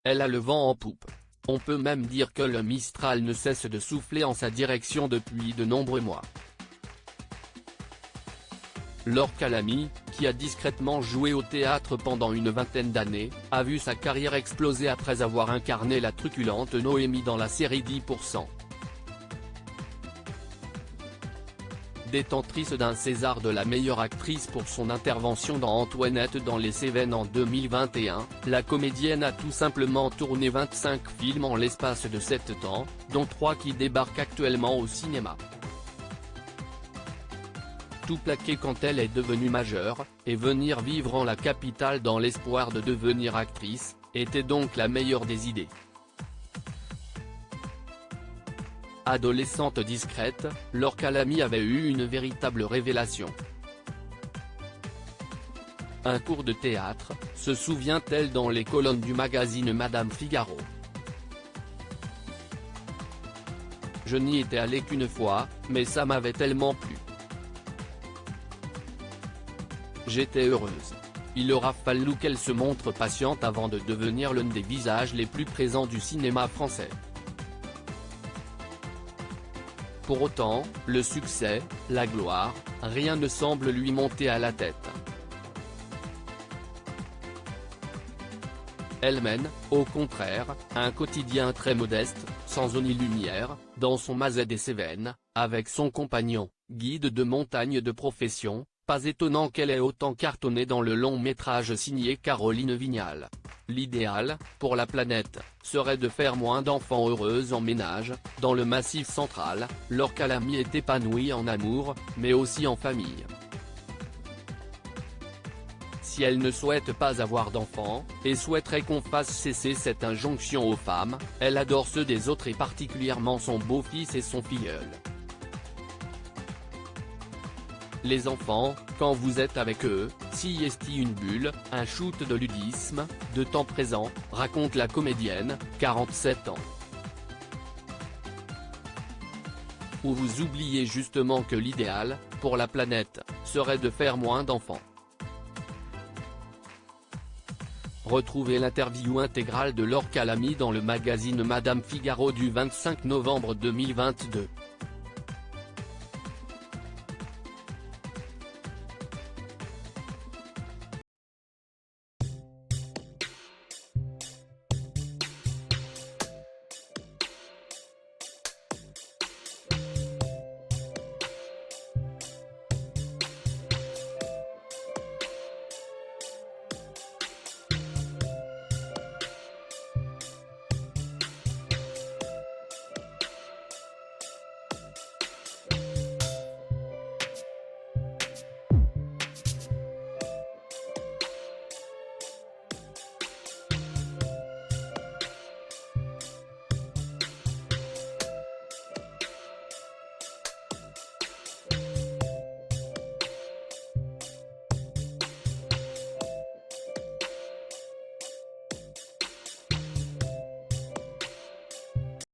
Elle a le vent en poupe. On peut même dire que le Mistral ne cesse de souffler en sa direction depuis de nombreux mois. Laure Calamy, qui a discrètement joué au théâtre pendant une vingtaine d'années, a vu sa carrière exploser après avoir incarné la truculente Noémie dans la série 10%. Détentrice d'un César de la meilleure actrice pour son intervention dans Antoinette dans les Cévennes en 2021, la comédienne a tout simplement tourné 25 films en l'espace de 7 ans, dont 3 qui débarquent actuellement au cinéma. Tout plaqué quand elle est devenue majeure, et venir vivre en la capitale dans l'espoir de devenir actrice, était donc la meilleure des idées. Adolescente discrète, Laure Calamy avait eu une véritable révélation. Un cours de théâtre, se souvient-elle dans les colonnes du magazine Madame Figaro. Je n'y étais allée qu'une fois, mais ça m'avait tellement plu. J'étais heureuse. Il aura fallu qu'elle se montre patiente avant de devenir l'un des visages les plus présents du cinéma français. Pour autant, le succès, la gloire, rien ne semble lui monter à la tête. Elle mène, au contraire, un quotidien très modeste, sans eau ni lumière, dans son Mazet des Cévennes, avec son compagnon, guide de montagne de profession. Pas étonnant qu'elle ait autant cartonné dans le long métrage signé Caroline Vignal. L'idéal, pour la planète, serait de faire moins d'enfants heureux en ménage. Dans le Massif central, Laure Calamy est épanouie en amour, mais aussi en famille. Si elle ne souhaite pas avoir d'enfants, et souhaiterait qu'on fasse cesser cette injonction aux femmes, elle adore ceux des autres et particulièrement son beau-fils et son filleul. Les enfants, quand vous êtes avec eux, s'y est une bulle, un shoot de ludisme, de temps présent, raconte la comédienne, 47 ans. Ou vous oubliez justement que l'idéal, pour la planète, serait de faire moins d'enfants. Retrouvez l'interview intégrale de Laure Calamy dans le magazine Madame Figaro du 25 novembre 2022.